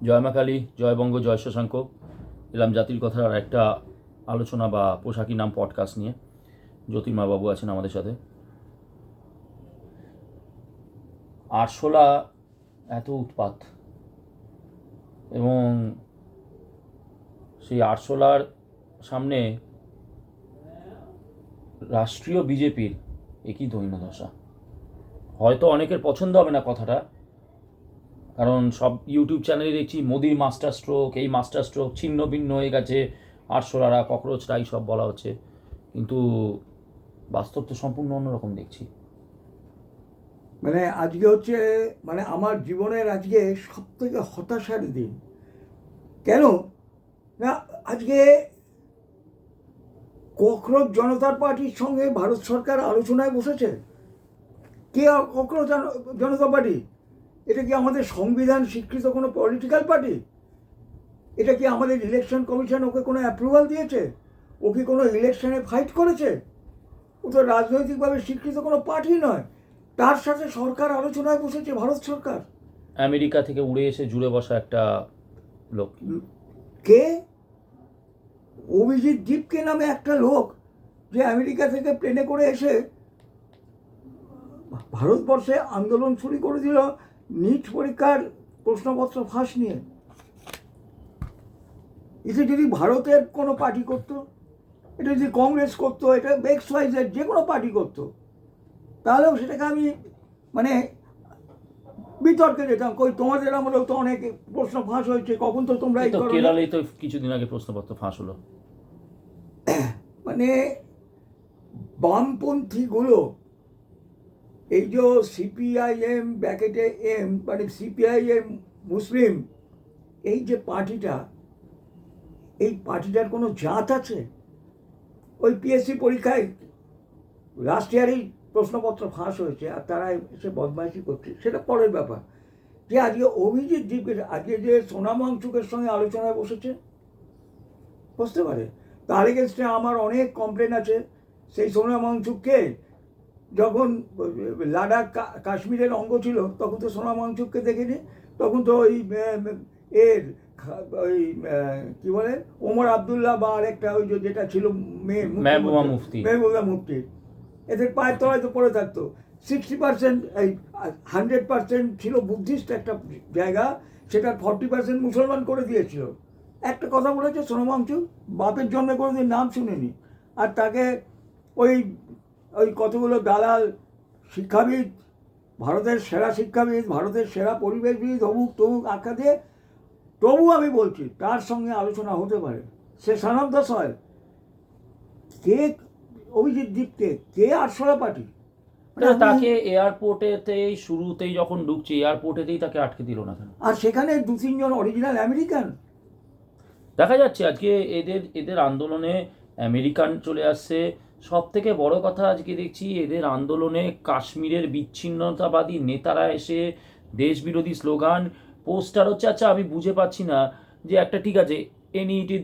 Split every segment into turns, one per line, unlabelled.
জয় মা কালী, জয় বঙ্গ, জয় শশাঙ্ক। এলাম জাতির কথার একটা আলোচনা বা পোশাকি নাম পডকাস্ট নিয়ে। জ্যোতির্মা বাবু আছেন আমাদের সাথে। আরশোলা এত উৎপাত, এবং সেই আরশোলার সামনে রাষ্ট্রীয় বিজেপির একই দৈন্যদশা। হয়তো অনেকের পছন্দ হবে না কথাটা, কারণ সব ইউটিউব চ্যানেলে দেখছি মোদির মাস্টার স্ট্রোক, এই মাস্টার স্ট্রোক, ছিন্ন ভিন্ন হয়ে গেছে, আরশোলারা, ককরোচরা, এই সব বলা হচ্ছে, কিন্তু বাস্তব তো সম্পূর্ণ অন্যরকম দেখছি।
আজকে হচ্ছে আমার জীবনের আজকে সব থেকে হতাশার দিন। কেন না, আজকে ককরোচ জনতা পার্টির সঙ্গে ভারত সরকার আলোচনায় বসেছে। কে ককরোচ জনতা পার্টি? এটা কি আমাদের সংবিধান স্বীকৃত কোনো পলিটিক্যাল পার্টি? এটা কি আমাদের ইলেকশন কমিশন ওকে কোনো অ্যাপ্রুভাল দিয়েছে? ও কি কোনো ইলেকশনে ফাইট করেছে? ও তো রাজনৈতিকভাবে স্বীকৃত কোনো পার্টি নয়। তার সাথে সরকার আলোচনায় বসেছে, ভারত সরকার।
আমেরিকা থেকে উড়ে এসে জুড়ে বসা একটা লোক।
কে? অভিজিৎ দীপকে নামে একটা লোক, যে আমেরিকা থেকে প্লেনে করে এসে ভারতবর্ষে আন্দোলন শুরু করে দিল নিট পরীক্ষার প্রশ্নপত্র ফাঁস নিয়ে। এটা যদি ভারতের কোনো পার্টি করতো, এটা যদি কংগ্রেস করতো, এটা এক্স ওয়াই জেড যে কোনো পার্টি করতো, তাহলেও সেটাকে আমি বিতর্কে যেতাম। কই তোমাদের আমলেও তো অনেক প্রশ্ন ফাঁস হয়েছে, কখন তো তোমরা এই করো।
কেরালেই তো কিছুদিন আগে প্রশ্নপত্র ফাঁস হলো।
বামপন্থীগুলো, এই যে সিপিআইএম ব্র্যাকেটে এম, সিপিআইএম মুসলিম, এই যে পার্টিটা, এই পার্টিটার কোনো জাত আছে? ওই পিএসসি পরীক্ষায় লাস্ট ইয়ারেই প্রশ্নপত্র ফাঁস হয়েছে, আর তারা এসে বদমাইশি করছে, সেটা পরের ব্যাপার। যে আজকে অভিজিৎ দীপের, আজকে যে সোনাম ওয়াংচুকের সঙ্গে আলোচনায় বসেছে, বুঝতে পারে, তার এগেনস্টে আমার অনেক কমপ্লেন আছে। সেই সোনাম ওয়াংচুককে যখন লাদাখ কাশ্মীরের অঙ্গ ছিল, তখন তো সোনাম ওয়াংচুককে দেখিনি। তখন তো ওই ওই কি বলে, ওমর আবদুল্লাহ বা আরেকটা ওই যেটা ছিল
মেহবুবা মুফতি,
মেহবুবা মুফতি, এদের পায়ের তলায় তো পড়ে থাকতো। 60% এই 100% ছিল বুদ্ধিস্ট একটা জায়গা, সেটা 40% মুসলমান করে দিয়েছিল। একটা কথা বলেছে সোনাম ওয়াংচুক, বাপের জন্মে কোনোদিন নাম শুনেনি, আর তাকে ওই ওই কতগুলো দালাল শিক্ষাবিদ, ভারতের সেরা শিক্ষাবিদ, ভারতের সেরা পরিবেশবিদ, অমুক তমুক আখ্যা দিয়ে, তবু আমি বলছি তার সঙ্গে আলোচনা হতে পারে। সে সানন্দাস হয়। কে অভিজিৎ দীপকে? কে আরশোলা পার্টি?
তাকে এয়ারপোর্টেতেই শুরুতেই যখন ঢুকছে, এয়ারপোর্টেতেই তাকে আটকে দিল না কেন?
আর সেখানে 2-3 জন অরিজিনাল আমেরিকান
দেখা যাচ্ছে আজকে এদের আন্দোলনে আমেরিকান চলে আসছে। সব থেকে বড় কথা, আজকে দেখছি এদের আন্দোলনে কাশ্মীরের বিচ্ছিন্নতাবাদী নেতারা এসে দেশ বিরোধী স্লোগান, পোস্টার হচ্ছে। আচ্ছা, আমি বুঝে পাচ্ছি না যে একটা, ঠিক আছে, এনইটির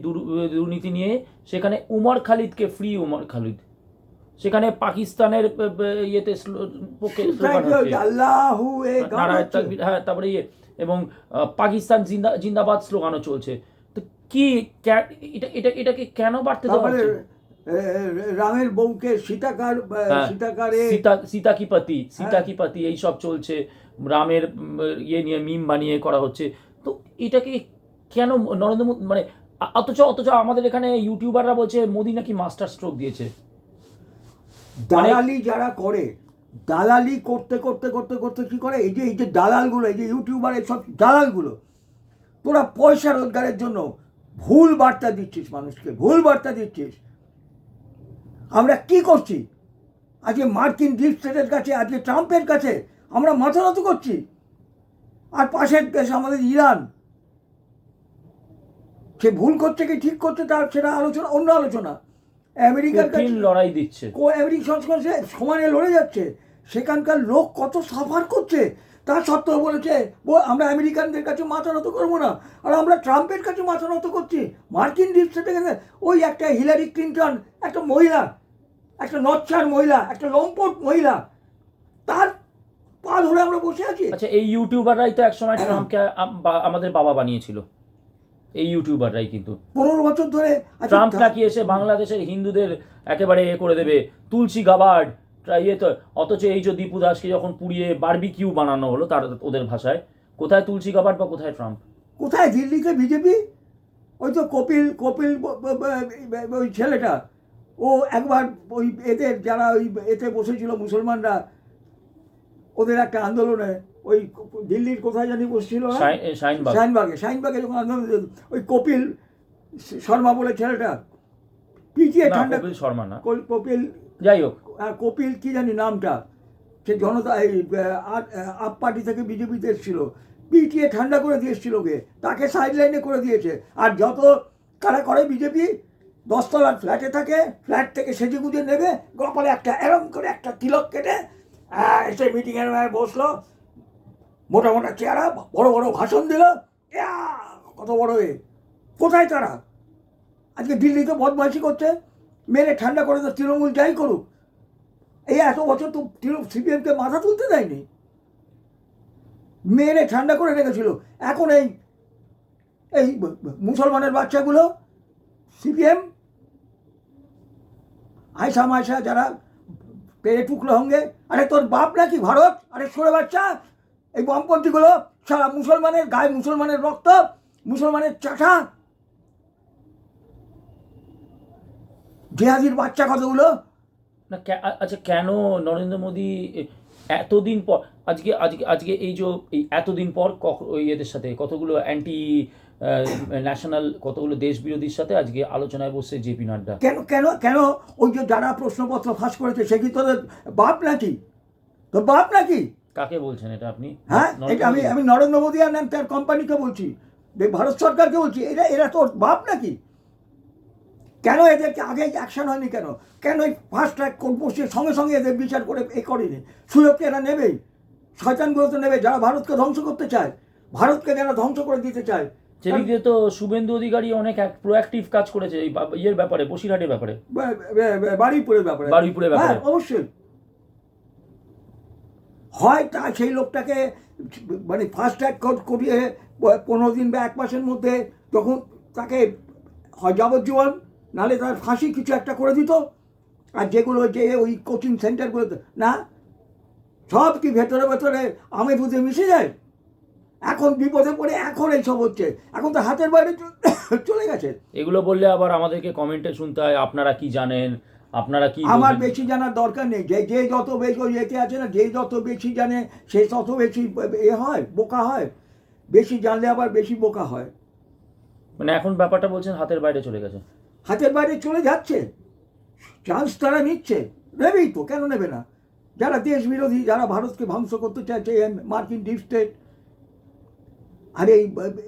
দুর্নীতি নিয়ে সেখানে উমর খালিদকে ফ্রি উমর খালিদ, সেখানে পাকিস্তানের ইয়েতে পক্ষে স্লোগান হচ্ছে নারায়ণ তাকবীর, হ্যাঁ, তারপরে এবং পাকিস্তান জিন্দাবাদ স্লোগানও চলছে। তো কি এটাকে কেন বাড়তে দেওয়া হচ্ছে?
রামের বউকে
সীতা কি পাতি এই সব চলছে, রামের ইয়ে নিয়ে মিম বানিয়ে করা হচ্ছে। তো এটাকে কেন নরেন্দ্র মোদী অথচ আমাদের এখানে ইউটিউবাররা বলছে মোদী নাকি মাস্টার স্ট্রোক দিয়েছে।
দালালি যারা করে, দালালি করতে করতে করতে করতে কি করে, এই যে দালালগুলো, এই যে ইউটিউবার, এই সব দালালগুলো, তোরা পয়সা রোজগারের জন্য ভুল বার্তা দিচ্ছিস, মানুষকে ভুল বার্তা দিচ্ছিস। আমরা কি করছি? আজকে মার্কিন ডিপ স্টেটের কাছে, আজকে ট্রাম্পের কাছে আমরা মাথা নত করছি। আর পাশের দেশ আমাদের ইরান, সে ভুল করছে কি ঠিক করছে, তার সেটা আলোচনা, অন্য আলোচনা। আমেরিকার কাছে
লড়াই দিচ্ছে,
আমেরিকা সংস্করণ সমানে লড়ে যাচ্ছে। সেখানকার লোক কত সাফার করছে, তা সত্ত্বেও বলেছে আমরা আমেরিকানদের কাছে মাথা নত করবো না। আর আমরা ট্রাম্পের কাছে মাথা নত করছি। মার্কিন ডিপ স্টেটের কাছে ওই একটা হিলারি ক্লিন্টন, একটা মহিলা, একটা নচ্ছার মহিলা, একটা লম্পট মহিলা, তার পা ধরে আমরা বসে আছি।
আচ্ছা, এই ইউটিউবাররাই তো একসময় ট্রাম্পকে আমাদের বাবা বানিয়েছিল, এই ইউটিউবাররাই কিন্তু।
15 বছর ধরে। আচ্ছা,
ট্রাম্প নাকি এসে বাংলাদেশের হিন্দুদের একেবারে করে দেবে, তুলসী গাবার্ড ইয়ে তো। অথচ এই যে দীপু দাসকে যখন পুড়িয়ে বারবিকিউ বানানো হলো তার ওদের ভাষায়, কোথায় তুলসী গাবার্ড বা কোথায় ট্রাম্প?
কোথায় দিল্লিতে বিজেপি? ওই তো কপিল কপিল ওই ছেলেটা, ও একবার ওই এদের যারা ওই এতে বসেছিল মুসলমানরা, ওদের একটা আন্দোলনে, ওই দিল্লির কোথায় জানি বসছিল না?
শাহিনবাগ।
শাহিনবাগে যখন আন্দোলন, ওই কপিল শর্মা বলে ছেলেটা পিটিয়ে
না,
ঠান্ডা।
কপিল শর্মা না,
কপিল,
যাই হোক,
কপিল কি জানি নামটা, সে জনতা এই আপ পার্টি থেকে বিজেপিতে এসেছিল, পিটিয়ে ঠান্ডা করে দিয়েছিল ওকে, তাকে সাইড লাইনে করে দিয়েছে। আর যত কারা করে বিজেপি, 10 তলার ফ্ল্যাটে থাকে, ফ্ল্যাট থেকে সেজে গুজে নেবে, কপালে একটা এরম করে একটা তিলক কেটে এসে মিটিংয়ের বসলো, মোটা মোটা চেহারা, বড় বড় ভাষণ দিল, কত বড় এ। কোথায় তারা? আজকে দিল্লিতে বদমাইশি করছে, মেরে ঠান্ডা করে তো তৃণমূল যাই করুক, এই এত বছর তো সিপিএমকে মাথা তুলতে দেয়নি, মেরে ঠান্ডা করে রেখেছিল। এখন এই এই মুসলমানের বাচ্চাগুলো সিপিএম আয়সা মায়সা যারা পেয়ে টুকলো হঙ্গে, আরে তোর বাপ নাকি ভারত? আরে সরে বাচ্চা, এই বামপন্থীগুলো সারা মুসলমানের গায়ে, মুসলমানের রক্ত, মুসলমানের চাষা, জেহাদির বাচ্চা কতগুলো।
না আচ্ছা, কেন নরেন্দ্র মোদী এতদিন পর আজকে আজকে আজকে এই যে এই এতদিন পর ওই এদের সাথে কতগুলো অ্যান্টি ন্যাশনাল, কতগুলো দেশ বিরোধীর সাথে আজকে আলোচনায় বসছে জেপি নাড্ডা?
কেন কেন কেন? ওই যে যারা প্রশ্নপত্র ফাঁস করেছে সে কি তোদের বাপ নাকি? তোর বাপ নাকি?
কাকে বলছেন এটা আপনি?
হ্যাঁ, এটা আমি নরেন্দ্র মোদী আর তার কোম্পানিকে বলছি, ভারত সরকারকে বলছি, এরা তোর বাপ নাকি? কেন এদেরকে আগে অ্যাকশন হয়নি? কেন কেন এই ফার্স্ট ট্র্যাক কোর্ট বসিয়ে সঙ্গে সঙ্গে এদের বিচার করে করেনি? সুযোগকে এরা নেবেই, শয়তানগুলো তো নেবে, যারা ভারতকে ধ্বংস করতে চায়, ভারতকে যারা ধ্বংস করে দিতে চায়।
সেদিকে তো শুভেন্দু অধিকারী অনেক প্রোঅ্যাক্টিভ কাজ করেছে এই ইয়ের ব্যাপারে, বসিরহাটের ব্যাপারে,
বারুইপুরের ব্যাপারে,
ব্যাপারে।
অবশ্যই হয় তা সেই লোকটাকে মানে ফার্স্ট ট্র্যাক কোর্ট করিয়ে 15 দিন বা 1 মাসের মধ্যে যখন তাকে হয় যাবজ্জীবন, নাহলে তার ফাঁসি কিছু একটা করে দিত। আর যেগুলো যে ওই কোচিং সেন্টারগুলো না, সব কি ভেতরে ভেতরে আমে দুধে মিশে যায়? এখন বিপদে পড়ে এখন এইসব হচ্ছে, এখন তো হাতের বাইরে চলে গেছে।
এগুলো বললে আবার আমাদেরকে কমেন্টে শুনতে হয় আপনারা কি জানেন, আপনারা কি।
আমার বেশি জানার দরকার নেই, যে যত বেশি ওই এতে আছে না, যে যত বেশি জানে সে তত বেশি হয়, বোকা হয়। বেশি জানলে আবার বেশি বোকা হয়।
মানে এখন ব্যাপারটা বলছেন হাতের বাইরে চলে গেছে,
হাতের বাইরে চলে যাচ্ছে, চান্স তারা নিচ্ছে, নেবেই তো, কেন নেবে না? যারা দেশ বিরোধী, যারা ভারতকে ধ্বংস করতে চাইছে, মার্কিন ডিপ স্টেট, আর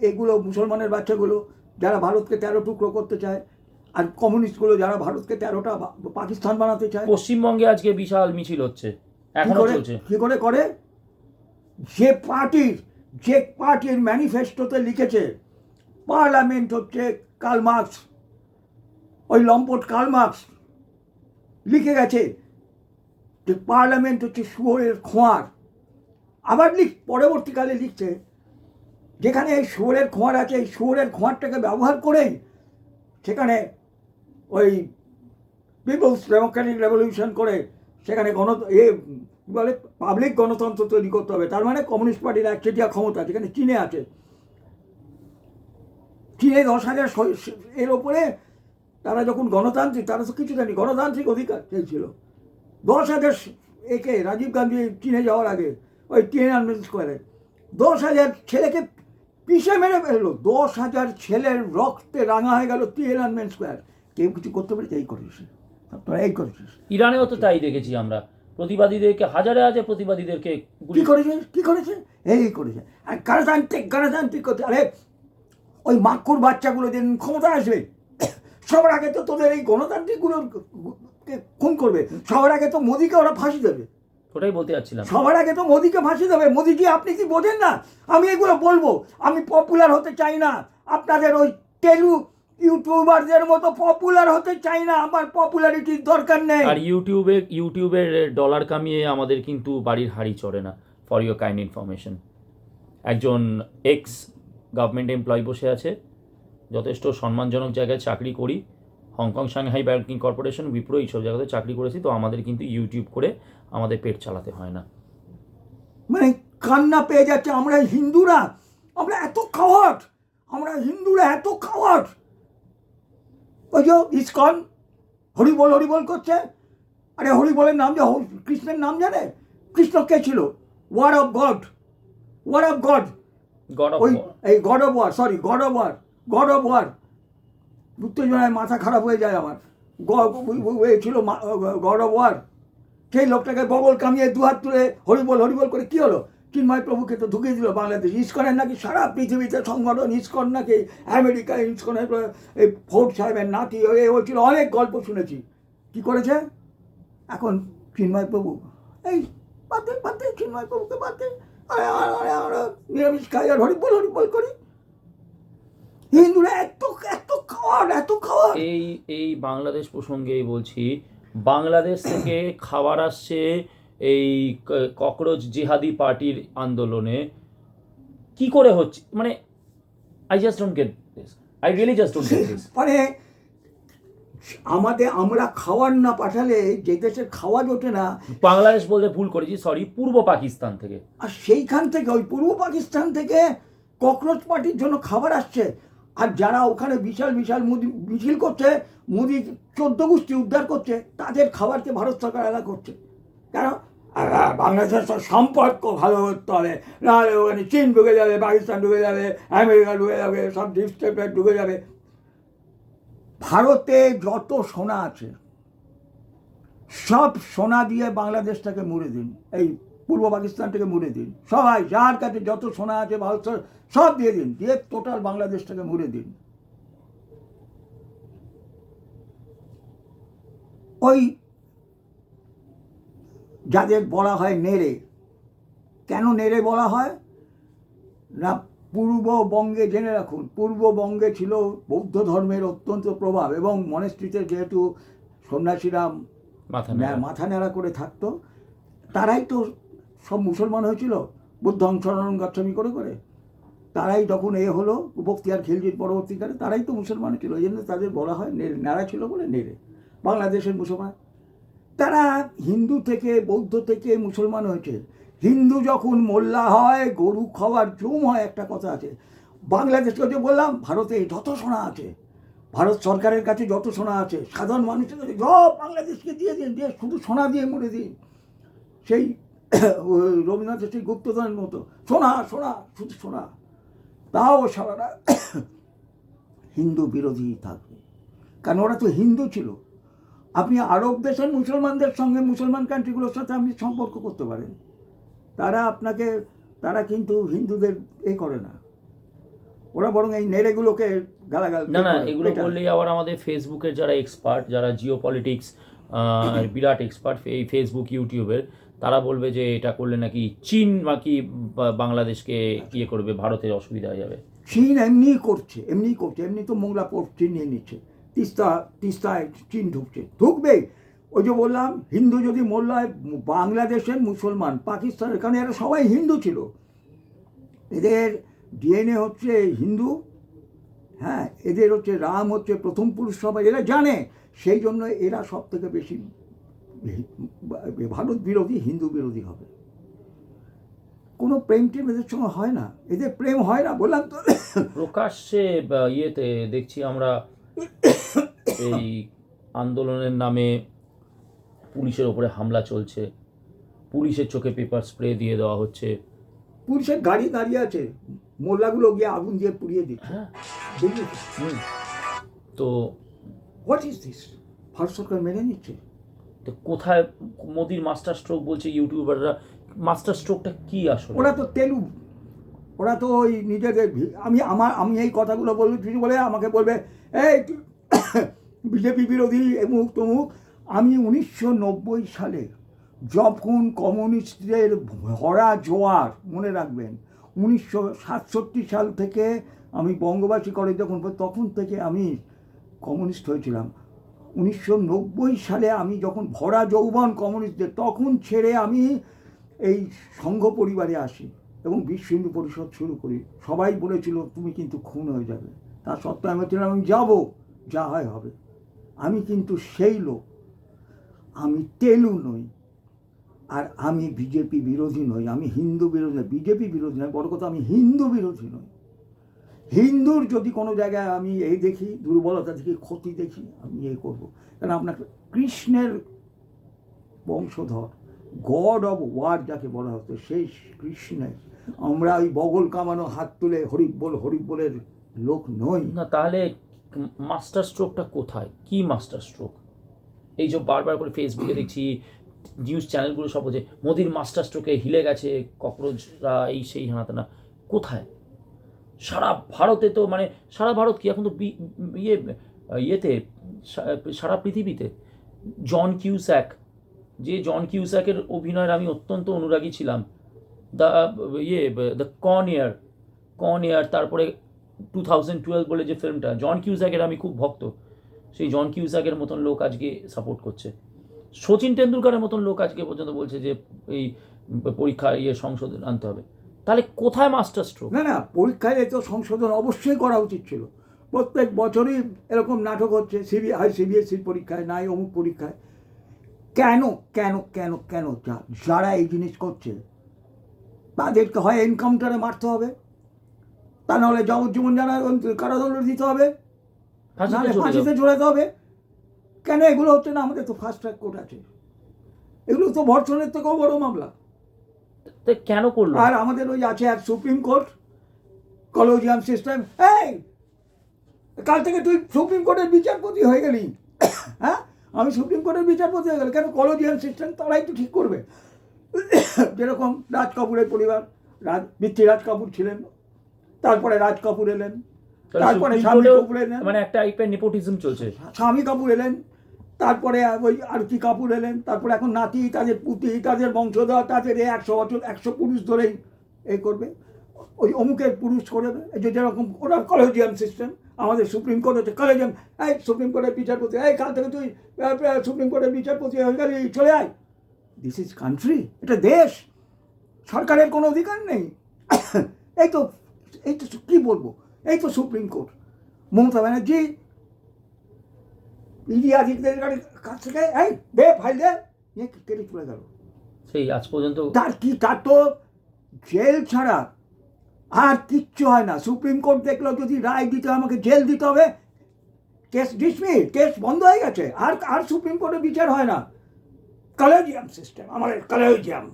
এইগুলো মুসলমানের বাচ্চাগুলো যারা ভারতকে 13 টুকরো করতে চায়, আর কমিউনিস্টগুলো যারা ভারতকে 13টা পাকিস্তান বানাতে চায়।
পশ্চিমবঙ্গে আজকে বিশাল মিছিল হচ্ছে, এখনো চলছে।
কি করে করে? যে পার্টির ম্যানিফেস্টোতে লিখেছে পার্লামেন্ট হচ্ছে কার্ল মার্কস, ওই লম্পট কার্ল মার্কস লিখে গেছে যে পার্লামেন্ট হচ্ছে শুয়োরের খোঁয়ার। আবার পরবর্তীকালে লিখছে যেখানে এই শুয়োরের খোঁয়ার আছে, এই শুয়োরের খোঁয়ারটাকে ব্যবহার করেই সেখানে ওই পিপলস ডেমোক্রেটিক রেভলিউশন করে সেখানে বলে পাবলিক গণতন্ত্র তৈরি করতে হবে। তার মানে কমিউনিস্ট পার্টির একচেটিয়া ক্ষমতা যেখানে চীনে আছে, চীনে 10,000 এর ওপরে তারা যখন গণতান্ত্রিক, তারা তো কিছু জানি গণতান্ত্রিক অধিকার চেয়েছিল। 10,000 একে রাজীব গান্ধী চীনে যাওয়ার আগে ওই টিয়ানআনমেন স্কোয়ারে 10,000 ছেলেকে পিষে মেরে ফেললো। 10,000 ছেলের রক্তে রাঙা হয়ে গেল টিয়ানআনমেন স্কোয়ার। কেউ কিছু করতে পেরেছে? এই করেছিস তোরা, এই করেছিস।
ইরানেও তো তাই দেখেছি আমরা, প্রতিবাদীদেরকে হাজারে হাজারে প্রতিবাদীদেরকে
কি করেছে এই করেছে। আর গণতান্ত্রিক করতে, আরে ওই মাক্ষুর বাচ্চাগুলো যেদিন ক্ষমতা আসবে সবার আগে তো তোদের এই গণতান্ত্রিকগুলোকে খুন করবে, সবার আগে তো মোদিকে ওরা ফাঁসি দেবে।
ওটাই বলতে যাচ্ছিলাম,
সবার আগে তো মোদিকে ফাঁসি দেবে। মোদিজি আপনি কি বোঝেন না? আমি এগুলো বলবো, আমি পপুলার হতে চাই না, আপনাদের ওই ইউটিউবারদের মতো পপুলার হতে চাই না, আমার পপুলারিটির দরকার নেই।
আর ইউটিউবের ডলার কামিয়ে আমাদের কিন্তু বাড়ির হাড়ি চড়ে না। For your kind information. একজন এক্স গভর্নমেন্ট এমপ্লয়ি বসে আছে, যথেষ্ট সম্মানজনক জায়গায় চাকরি করি, Hong Kong Shanghai banking corporation, Wipro, এইসব জায়গাতে চাকরি করেছি, তো আমাদের কিন্তু ইউটিউব করে আমাদের পেট চালাতে হয় না।
মানে কান্না পেয়ে যাচ্ছে, আমরা হিন্দুরা, আমরা এত কাওয়ার্ড, আমরা হিন্দুরা এত কাওয়ার্ড। ওই যে ইসকন হরিবল হরিবল করছে, আরে হরিবলের নাম যে কৃষ্ণের নাম জানে? কৃষ্ণ কে ছিল? Word of God, word of God,
God of
ওই এই God of war, sorry God of war, God of war. উত্তেজনায় মাথা খারাপ হয়ে যায় আমার। ছিল গড অফ ওয়ার, সেই লোকটাকে বগল কামিয়ে দুহাত তুলে হরিবল হরিবল করে কী হলো? চিন্ময় প্রভুকে তো ঢুকিয়ে দিল বাংলাদেশ। ইসকনের নাকি সারা পৃথিবীতে সংগঠন, ইসকন নাকি আমেরিকা, ইসকনের এই ফোর্ট সাহেবের নাতি হয়েছিল, অনেক গল্প শুনেছি। কি করেছে এখন চিন্ময় প্রভু? এই বাদে বাদে চিন্ময় প্রভুকে বাদে, আমরা নিরামিষ খাই আর হরিবল হরিবল করি। হিন্দুরা এত এত খাওয়ার, এত খাওয়ার।
এই বাংলাদেশ প্রসঙ্গেই বলছি, বাংলাদেশ থেকে খাবার আসছে এই ককরোচ জিহাদি পার্টির আন্দোলনে। কি করে হচ্ছে মানে I just don't get this, I really just don't get this.
মানে আমরা খাওয়ার না পাঠালে যে দেশের খাওয়া জোটে না,
বাংলাদেশ বলতে ভুল করেছি, সরি, পূর্ব পাকিস্তান থেকে,
আর সেইখান থেকে ওই পূর্ব পাকিস্তান থেকে ককরোচ পার্টির জন্য খাবার আসছে। আর যারা ওখানে বিশাল বিশাল মিছিল করছে, মোদি 14 গোষ্ঠী উদ্ধার করছে, তাদের খাবারকে ভারত সরকার আলাদা করছে। কেন? বাংলাদেশের সম্পর্ক ভালো করতে হবে, নাহলে ওখানে চীন ঢুকে যাবে, পাকিস্তান ঢুকে যাবে, আমেরিকা ঢুকে যাবে, সব ডিপ স্টেট ঢুকে যাবে। ভারতে যত সোনা আছে সব সোনা দিয়ে বাংলাদেশটাকে মুড়ে দিন, এই পূর্ব পাকিস্তানটাকে মুড়ে দিন। সবাই যার কাছে যত সোনা আছে ভারত সব দিয়ে দিন, দিয়ে টোটাল বাংলাদেশটাকে মুড়ে দিন। ওই যাদের বলা হয় নেড়ে, কেন নেড়ে বলা হয় না? পূর্ববঙ্গে জেনে রাখুন, পূর্ববঙ্গে ছিল বৌদ্ধ ধর্মের অত্যন্ত প্রভাব, এবং মনেস্ট্রিতে যেহেতু সন্ন্যাসীরা মাথা নেড়া করে থাকতো, তারাই তো সব মুসলমান হয়েছিল বুদ্ধং শরণং গচ্ছামি করে করে। তারাই যখন হলো বখতিয়ার খিলজির পরবর্তীকালে, তারাই তো মুসলমান ছিল, এই জন্য তাদের বলা হয় নেড়া ছিল বলে নেড়ে। বাংলাদেশের মুসলমান তারা হিন্দু থেকে বৌদ্ধ থেকে মুসলমান হয়েছে। হিন্দু যখন মোল্লা হয়, গরু খাওয়ার জম হয়, একটা কথা আছে। বাংলাদেশকে যে বললাম, ভারতে যত সোনা আছে, ভারত সরকারের কাছে যত সোনা আছে, সাধারণ মানুষের কাছে সব বাংলাদেশকে দিয়ে দিন, দিয়ে শুধু সোনা দিয়ে মুড়ে দিন। সেই রবীন্দ্রনাথের সেই গুপ্তধনের মতো সোনা সোনা, শুধু সোনা। তাও সারারা হিন্দু বিরোধী থাকবে, কারণ ওরা তো হিন্দু ছিল। আপনি আরব দেশের মুসলমানদের সঙ্গে, মুসলমান কান্ট্রিগুলোর সাথে আপনি সম্পর্ক করতে পারেন, তারা কিন্তু হিন্দুদের করে না, ওরা বরং এই নেড়েগুলোকে গালাগাল।
না, এগুলো বললেই আবার আমাদের ফেসবুকের যারা এক্সপার্ট, যারা জিও পলিটিক্স বিরাট এক্সপার্ট এই ফেসবুক ইউটিউবের, তারা বলবে যে এটা করলে নাকি চীন নাকি বাংলাদেশকে ইয়ে করবে, ভারতের অসুবিধা হয়ে যাবে।
চীন এমনি করছে, এমনি তো মোংলা পোর্ট চীন নিয়ে নিচ্ছে, তিস্তায় চীন ঢুকবে। ওই যে বললাম, হিন্দু যদি মোল্লায়, বাংলাদেশের মুসলমান, পাকিস্তানের, কারণ এরা সবাই হিন্দু ছিল, এদের ডিএনএ হচ্ছে হিন্দু। হ্যাঁ, এদের হচ্ছে রাম হচ্ছে প্রথম পুরুষ, সবাই এরা জানে। সেই জন্য এরা সব থেকে বেশি ভারত বিরোধী, হিন্দু বিরোধী হবে। কোনো প্রেম টেম এদের সঙ্গে হয় না, এদের প্রেম হয় না, বললাম তো।
প্রকাশ্যে ইয়েতে দেখছি আমরা এই আন্দোলনের নামে পুলিশের ওপরে হামলা চলছে, পুলিশের চোখে পেপার স্প্রে দিয়ে দেওয়া হচ্ছে,
পুলিশের গাড়ি দাঁড়িয়ে আছে, মোল্লাগুলো গিয়ে আগুন দিয়ে পুড়িয়ে দিচ্ছে।
তো
হোয়াট ইজ দিস? ভারত সরকার মেনে নিচ্ছে।
তো কোথায় মোদির মাস্টার স্ট্রোক বলছে ইউটিউবাররা, মাস্টার স্ট্রোকটা কি আসলে?
ওরা তো তেলুগু, ওরা তো ওই নিজেদের, আমি এই কথাগুলো বলবো, কিছু বলে আমাকে বলবে এই বিজেপি বিরোধী এমুক তমুক। আমি 1990 সালে যখন কমিউনিস্টদের ভরা জোয়ার, মনে রাখবেন 1967 সাল থেকে আমি বঙ্গবাসী কলেজ যখন, তখন থেকে আমি কমিউনিস্ট হয়েছিলাম। 1990 সালে আমি যখন ভরা যৌবন কমিউনিস্টদের, তখন ছেড়ে আমি এই সংঘ পরিবারে আসি এবং বিশ্ব হিন্দু পরিষদ শুরু করি, সবাই বলেছিল তুমি কিন্তু খুন হয়ে যাবে। তা সত্ত্বেও আমি বলছিলাম আমি যাবো, যা হয় হবে। আমি কিন্তু সেই লোক, আমি তেলু নই, আর আমি বিজেপি বিরোধী নই, আমি হিন্দু বিরোধী নই, বিজেপি বিরোধী নয়, বড় কথা আমি হিন্দু বিরোধী নই। হিন্দুর যদি কোনো জায়গায় আমি এই দেখি দুর্বলতা দেখি, ক্ষতি দেখি, আমি এই করবো। কারণ আপনার কৃষ্ণের বংশধর, গড অফ ওয়ার যাকে বলা হতো, সেই কৃষ্ণের আমরা ওই বগল কামানো হাত তুলে হরিবোলের লোক নই।
না, তাহলে মাস্টার স্ট্রোকটা কোথায়? কি মাস্টার স্ট্রোক? এই যে বারবার করে ফেসবুকে দেখছি, নিউজ চ্যানেলগুলো সব বলছে মোদির মাস্টার স্ট্রোকে হিলে গেছে ককরোচরা, এই সেই হানাতে না। কোথায়? সারা ভারতে তো, মানে সারা ভারত কি এখন তো ইয়েতে সারা পৃথিবীতে জন কিউস্যাক, যে জন কিউস্যাকের অভিনয়ের আমি অত্যন্ত অনুরাগী ছিলাম, দ্য দ্য কন এয়ার, তারপরে 2012 বলে যে ফিল্মটা, জন কিউস্যাকের আমি খুব ভক্ত। সেই জন কিউস্যাকের মতন লোক আজকে সাপোর্ট করছে। সচিন টেন্ডুলকারের মতন লোক আজকে পর্যন্ত বলছে যে এই পরীক্ষা সংশোধন আনতে হবে। তাহলে কোথায় মাস্টার স্ট্রোক?
না, পরীক্ষায় তো সংশোধন অবশ্যই করা উচিত ছিল। প্রত্যেক বছরই এরকম নাটক হচ্ছে, সিবিএসসির পরীক্ষায়, নাই অমুক পরীক্ষায়। কেন কেন কেন কেন যারা এই জিনিস করছে তাদেরকে হয় এনকাউন্টারে মারতে হবে, তা নাহলে যাবজ্জীবন কারাদণ্ড দিতে হবে, নাহলে ফাঁসিতে ঝোলাতে হবে। কেন এগুলো হচ্ছে না? আমাদের তো ফাস্ট ট্র্যাক কোর্ট আছে, এগুলো তো ধর্ষণের থেকেও বড় মামলা।
কেন করলো?
আর আমাদের ওই আছে এক সুপ্রিম কোর্ট, কলেজিয়াম সিস্টেম। এই কাল থেকে তুই সুপ্রিম কোর্টের বিচারপতি হয়ে গেলি, হ্যাঁ? আমি সুপ্রিম কোর্টের বিচারপতি হয়ে গেল কেন? কলেজিয়াম সিস্টেম তারাই তো ঠিক করবে। যেরকম রাজ কাপুরের পরিবার, পৃথ্বীরাজ কাপুর ছিলেন, তারপরে রাজ কাপুর এলেন, তারপরে স্বামী কাপুর এলেন,
মানে একটা টাইপের নেপোটিজম চলছে।
স্বামী কাপুর এলেন, তারপরে ওই আরতি কাপুর এলেন, তারপরে এখন নাতি, তাদের পুতি, তাদের বংশধর, তাদের 100 বছর 100 পুরুষ ধরেই এই করবে, ওই অমুকের পুরুষ করবে। এই যে যেরকম ওরা কলেজিয়াম সিস্টেম, আমাদের সুপ্রিম কোর্ট হচ্ছে কলেজিয়াম। এই সুপ্রিম কোর্টের বিচারপতি, এই কাল থেকে তুই সুপ্রিম কোর্টের বিচারপতি হয়ে গেলি, চলে আয়। দিস ইজ কান্ট্রি, এটা দেশ, সরকারের কোনো অধিকার নেই। এই তো কী বলবো, এই তো supreme court. Mamata Banerjee ED আধিকারিকের কাছ থেকে এই দে ফাইল দে, নিয়ে কেটে চলে গেল।
সেই আজ পর্যন্ত
তার তো জেল ছাড়া আর কিচ্ছু হয় না। সুপ্রিম কোর্ট দেখলো যদি রায় দিতে আমাকে জেল দিতে হবে, কেস ডিসমিস, কেস বন্ধ হয়ে গেছে, আর সুপ্রিম কোর্টে বিচার হয় না। কলেজিয়াম সিস্টেম, আমাদের কলেজিয়াম।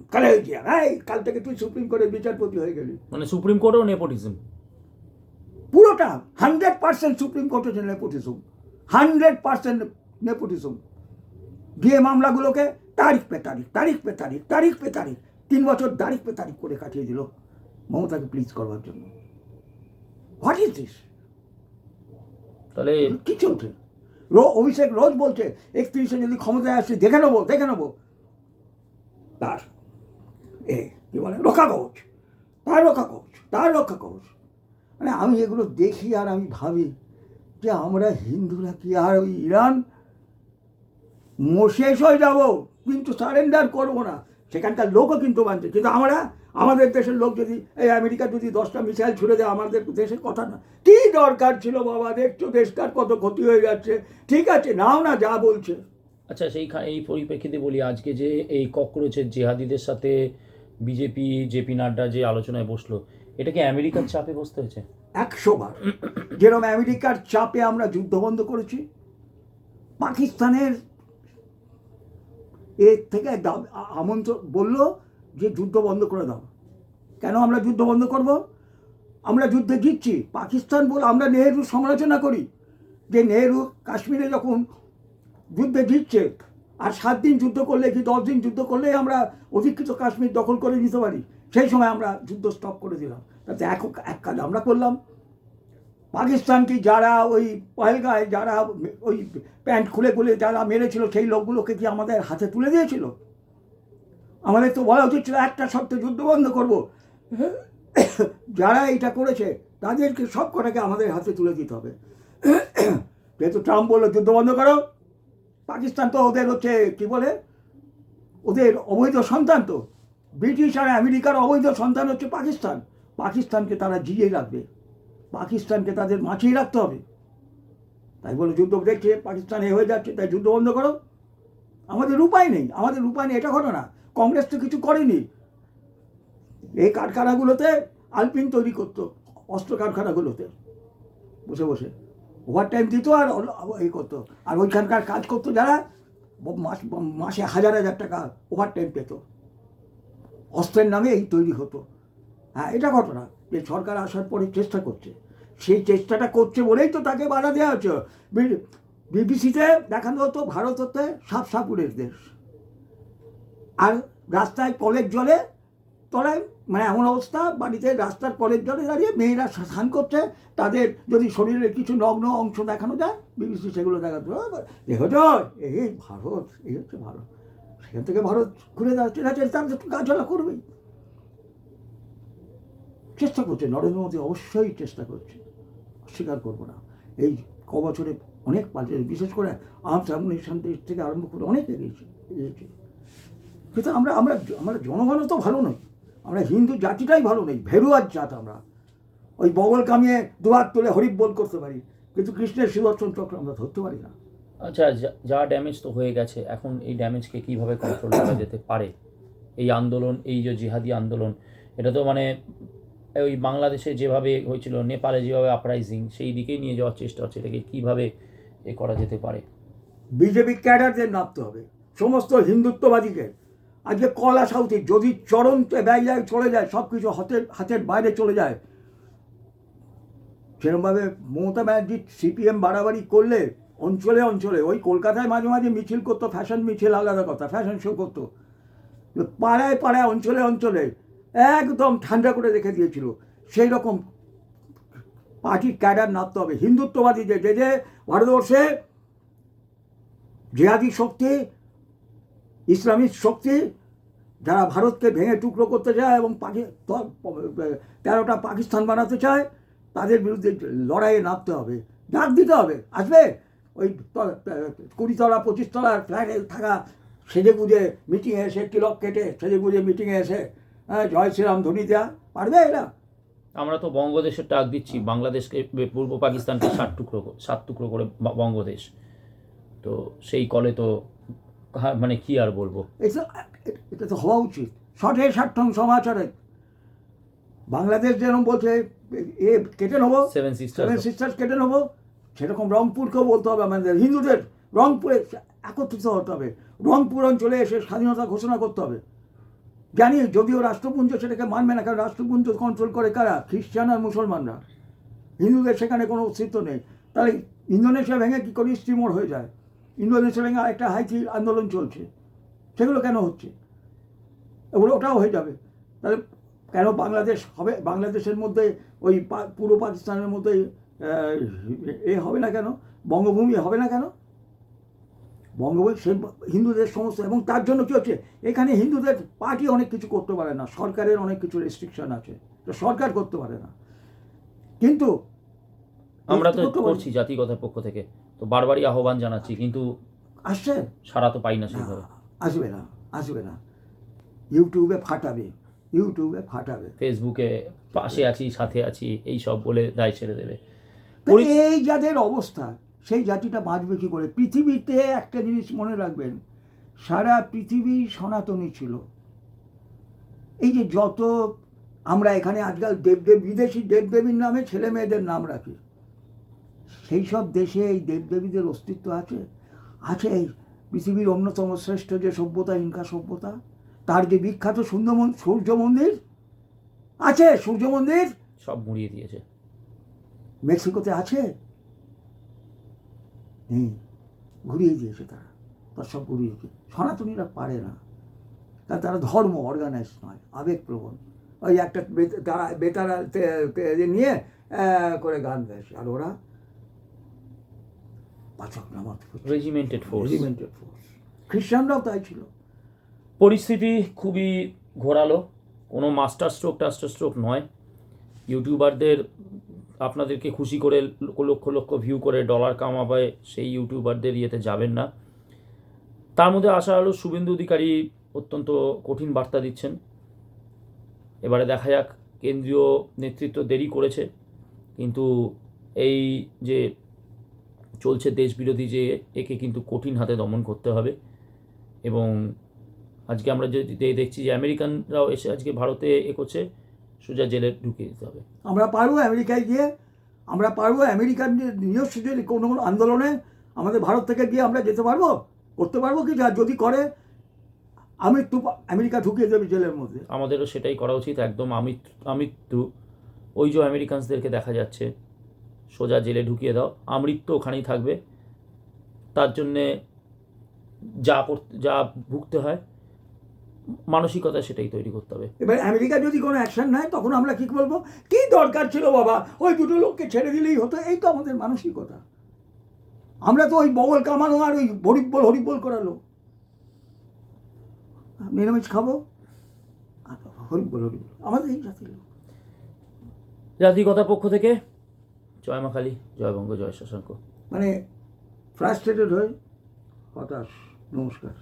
এই কাল থেকে তুই সুপ্রিম কোর্টের বিচারপতি হয়ে গেলি।
মানে সুপ্রিম কোর্টেও নেপোটিজম
পুরোটা 100% সুপ্রিম কোর্ট হচ্ছে নেপোটিজম, 100% নেপোটিজম। দিয়ে মামলাগুলোকে তারিখ পে তারিখ 3 বছর তারিখ পে তারিখ করে কাটিয়ে দিল মমতাকে প্লিজ করবার জন্য। What is this?
তাহলে
কি চলছে? অভিষেক রোজ বলছে 31-এ যদি ক্ষমতায় আসছে দেখে নেবো। তার কি বলে রক্ষা কবচ, তার রক্ষা কবচ। মানে আমি এগুলো দেখি আর আমি ভাবি যে আমরা হিন্দুরা কি আর ওই ইরান শেষ হয়ে যাব, কিন্তু সারেন্ডার করবো না। সেখানকার লোকও কিন্তু মানছে, কিন্তু আমাদের দেশের লোক যদি এই আমেরিকা যদি 10টা মিসাইল ছুড়ে দেয় আমাদের দেশের কথা না। কি দরকার ছিল বাবা? দেখছো দেশটার কত ক্ষতি হয়ে যাচ্ছে, ঠিক আছে নাও না যা বলছে।
আচ্ছা, এই পরিপ্রেক্ষিতে বলি, আজকে যে এই ককরোচের জেহাদিদের সাথে বিজেপি জেপি নাড্ডা যে আলোচনায় বসলো, এটা কি আমেরিকার চাপে বসতে হয়েছে?
100 বার। যেরকম আমেরিকার চাপে আমরা যুদ্ধ বন্ধ করেছি, পাকিস্তানের এর থেকে আমন্ত্রণ বললো যে যুদ্ধ বন্ধ করে দাও। কেন আমরা যুদ্ধ বন্ধ করব? আমরা যুদ্ধে জিতছি। পাকিস্তান বল, আমরা নেহেরুর সমালোচনা করি যে নেহেরু কাশ্মীরে যখন যুদ্ধে জিতছে, আর 7 দিন যুদ্ধ করলে কি 10 দিন যুদ্ধ করলে আমরা অধিকৃত কাশ্মীর দখল করে নিতে পারি। সেই সময় আমরা যুদ্ধ স্টপ করে দিলাম। তাতে এক কাজ আমরা করলাম। পাকিস্তানকে যারা ওই পহেলগাঁয়ে যারা ওই প্যান্ট খুলে যারা মেরেছিল, সেই লোকগুলোকে কি আমাদের হাতে তুলে দিয়েছিল? আমাদের তো বলা উচিত ছিল একটা শর্তে যুদ্ধ বন্ধ করবো। যারা এটা করেছে তাদেরকে সব কটাকে আমাদের হাতে তুলে দিতে হবে। যেহেতু ট্রাম্প বললো যুদ্ধ বন্ধ করো, পাকিস্তান তো ওদের হচ্ছে কি বলে, ওদের অবৈধ সন্তান, তো ব্রিটিশ আর আমেরিকার অবৈধ সন্তান হচ্ছে পাকিস্তান। পাকিস্তানকে তারা জিয়ে রাখবে, পাকিস্তানকে তাদের মাছিয়ে রাখতে হবে। তাই বলে যুদ্ধ দেখছে পাকিস্তান এ হয়ে যাচ্ছে, তাই যুদ্ধ বন্ধ করো। আমাদের উপায় নেই, আমাদের উপায় নেই। এটা ঘটনা, কংগ্রেস তো কিছু করেনি। এই কারখানাগুলোতে আলপিন তৈরি করতো, অস্ত্র কারখানাগুলোতে বসে বসে ওভার টাইম দিত আর এই করতো। আর ওইখানকার কাজ করতো যারা, মাসে 1000 টাকা ওভার টাইম পেত। অস্ত্রের নামে এই তৈরি হতো। হ্যাঁ, এটা ঘটনা যে সরকার আসার পরে চেষ্টা করছে, সেই চেষ্টাটা করছে বলেই তো তাকে বাধা দেওয়া হচ্ছে। বিবিসিতে দেখানো হতো ভারত হতে সাপ সাপুরের দেশ, আর রাস্তায় কলের জলে তলায়, মানে এমন অবস্থা, বাড়িতে রাস্তার কলের জলে দাঁড়িয়ে মেয়েরা স্নান করছে, তাদের যদি শরীরের কিছু নগ্ন অংশ দেখানো যায় বিবিসি সেগুলো দেখাতো। দেখো তো এই ভারত, এই হচ্ছে ভারত। সেখান থেকে ভারত ঘুরে যাচ্ছে, তার গাছলা করবেই। চেষ্টা করছে নরেন্দ্র মোদী, অবশ্যই চেষ্টা করছে, অস্বীকার করবো না। এই বছরে অনেক পাল্টে, বিশেষ করে আর্মস অ্যামুনিশন থেকে আরম্ভ করে অনেক এগিয়েছে। কিন্তু আমরা আমরা আমরা জনগণও তো ভালো নই, আমরা হিন্দু জাতিটাই ভালো নেই, ভেরুয়ার জাত আমরা। ওই বগল কামিয়ে দুহাত তুলে হরিবোল করতে পারি, কিন্তু কৃষ্ণের সুদর্শন চক্র আমরা ধরতে পারি না।
আচ্ছা, যা ড্যামেজ তো হয়ে গেছে, এখন এই ড্যামেজকে কীভাবে কন্ট্রোল করা যেতে পারে? এই আন্দোলন, এই যে জিহাদি আন্দোলন, এটা তো মানে ওই বাংলাদেশে যেভাবে হয়েছিল, নেপালে যেভাবে আপরাইজিং, সেই দিকেই নিয়ে যাওয়ার চেষ্টা হচ্ছে। এটাকে কীভাবে এ করা যেতে পারে?
বিজেপি ক্যাডারদের নামতে হবে, সমস্ত হিন্দুত্ববাদীকে। আজকে কলা সাউথে যদি চরম ব্যয় চলে যায়, সব কিছু হাতের বাইরে চলে যায়, সেরকমভাবে মমতা ব্যানার্জি সিপিএম বাড়াবাড়ি করলে অঞ্চলে অঞ্চলে, ওই কলকাতায় মাঝে মাঝে মিছিল করতো, ফ্যাশন মিছিল আলাদা কথা, ফ্যাশন শো করতো, পাড়ায় পাড়ায় অঞ্চলে অঞ্চলে একদম ঠান্ডা করে রেখে দিয়েছিল। সেই রকম পার্টির ক্যাডার নামতে হবে, হিন্দুত্ববাদী যে ভারতবর্ষে জিহাদি শক্তি, ইসলামিক শক্তি, যারা ভারতকে ভেঙে টুকরো করতে চায় এবং 13টা পাকিস্তান বানাতে চায়, তাদের বিরুদ্ধে লড়াইয়ে নামতে হবে, ডাক দিতে হবে। আসবে ওই 20 তলা 25 তলার ফ্ল্যাটে থাকা সেজে গুজে মিটিংয়ে এসে, তিলক কেটে সেজে গুজে মিটিংয়ে এসে জয় শ্রীরাম ধ্বনি দেওয়া পারবে এরা?
আমরা তো বঙ্গদেশের ডাক দিচ্ছি, বাংলাদেশকে, পূর্ব পাকিস্তানকে 7 টুকরো করে বঙ্গদেশ, তো সেই কলে তো মানে কি আর বলবো।
এটা তো হওয়া উচিত। ষঠে ষাট্টং সমাচারে বাংলাদেশ যেরকম বলছে এ কেটে নেবো, সেভেন সিস্টার্স কেটে নেবো, সেরকম রংপুরকেও বলতে হবে আমাদের হিন্দুদের, রংপুরে একত্রিত হতে হবে, রংপুর অঞ্চলে এসে স্বাধীনতা ঘোষণা করতে হবে। জানি যদিও রাষ্ট্রপুঞ্জ সেটাকে মানবে না, কারণ রাষ্ট্রপুঞ্জ কন্ট্রোল করে কারা? খ্রিস্টান আর মুসলমানরা। হিন্দুদের সেখানে কোনো অস্তিত্ব নেই। তাহলে ইন্দোনেশিয়া ভেঙে কী করে স্টিমোর হয়ে যায়? ইন্দোনেশিয়া ভেঙে আরেকটা হাইথি আন্দোলন চলছে, সেগুলো কেন হচ্ছে? ওটাও হয়ে যাবে। তাহলে কেন বাংলাদেশ হবে? বাংলাদেশের মধ্যে ওই পূর্ব পাকিস্তানের মধ্যে এ হবে না কেন? বঙ্গভূমি হবে না কেন? বঙ্গভূমি সে হিন্দুদের সমস্ত, এবং তার জন্য কী হচ্ছে, এখানে হিন্দুদের পার্টি অনেক কিছু করতে পারে না, সরকারের অনেক কিছু রেস্ট্রিকশন আছে, তো সরকার করতে পারে না। কিন্তু
আমরা তো করছি জাতিগতার পক্ষ থেকে, তো বারবারই আহ্বান জানাচ্ছি, কিন্তু
আসছে
সারা তো পাই না সেইভাবে।
আসবে না, আসবে না। ইউটিউবে ফাটাবে, ইউটিউবে ফাটাবে,
ফেসবুকে পাশে আছি, সাথে আছি, এই সব বলে দায় ছেড়ে দেবে।
এই যাদের অবস্থা, সেই জাতিটা বাঁচবে কী করে? পৃথিবীতে একটা জিনিস মনে রাখবেন, সারা পৃথিবী সনাতনী ছিল। এই যে যত আমরা এখানে আজকাল দেবদেব, বিদেশি দেবদেবীর নামে ছেলে মেয়েদের নাম রাখি, সেই সব দেশে এই দেবদেবীদের অস্তিত্ব আছে। আছে পৃথিবীর অন্যতম শ্রেষ্ঠ যে সভ্যতা, ইনকা সভ্যতা, তার যে বিখ্যাত সূর্য মন্দির আছে, সূর্য মন্দির
সব মুড়িয়ে দিয়েছে।
মেক্সিকোতে আছে, ঘুরিয়ে দিয়েছে তারা, তার সব ঘুরিয়েছে। সনাতনীরা পারে না, তারা ধর্ম অর্গানাইজ নয়, আবেগপ্রবণ। ওই একটা বেতারা নিয়ে করে গান গাইছে, আর ওরা পাচক নামাজ,
রেজিমেন্টেড ফোর্স।
খ্রিস্টানরাও তাই ছিল।
পরিস্থিতি খুবই ঘোরালো, কোনো মাস্টার স্ট্রোক নয়। ইউটিউবারদের, আপনাদেরকে খুশি করে লক্ষ লক্ষ ভিউ করে ডলার কামাবে, সেই ইউটিউবারদের ইয়েতে যাবেন না। তার মধ্যে আশা হলো শুভেন্দু অধিকারী অত্যন্ত কঠিন বার্তা দিচ্ছেন, এবারে দেখা যাক, কেন্দ্রীয় নেতৃত্ব দেরি করেছে, কিন্তু এই যে চলছে দেশবিরোধী যে একে কিন্তু কঠিন হাতে দমন করতে হবে। এবং আজকে আমরা যে দেখছি যে আমেরিকানরাও এসে আজকে ভারতে করছে, সোজা জেলে ঢুকিয়ে দিতে হবে।
আমরা পারবো আমেরিকায় গিয়ে, আমরা পারবো আমেরিকান নিজস্ব যদি কোনো আন্দোলনে আমাদের ভারত থেকে গিয়ে আমরা যেতে পারবো, করতে পারবো কি? আর যদি করে আমৃত্যু আমেরিকা ঢুকিয়ে দেবে জেলের মধ্যে।
আমাদেরও সেটাই করা উচিত, একদম আমৃত্যু। ওই যে আমেরিকানসদেরকে দেখা যাচ্ছে, সোজা জেলে ঢুকিয়ে দাও, আমৃত্যু ওখানেই থাকবে। তার জন্যে যা ভুগতে হয় মানসিকতা সেটাই তৈরি করতে হবে।
এবার আমেরিকা যদি কোনো অ্যাকশন নেয় তখন আমরা কি বলবো? কি দরকার ছিল বাবা, ওই দুটো লোককে ছেড়ে দিলেই হতো। এই তো আমাদের মানসিকতা। আমরা তো ওই বগল কামানো আর ওই হরিবল করালো, নিরামিষ খাবো আর হরিবল আমাদের এই জাতির লোক।
জাতিগতার পক্ষ থেকে জয় মা কালী, জয় বঙ্গ, জয় শশাঙ্ক।
মানে ফ্রাস্ট্রেটেড হয়ে হতাশ। নমস্কার।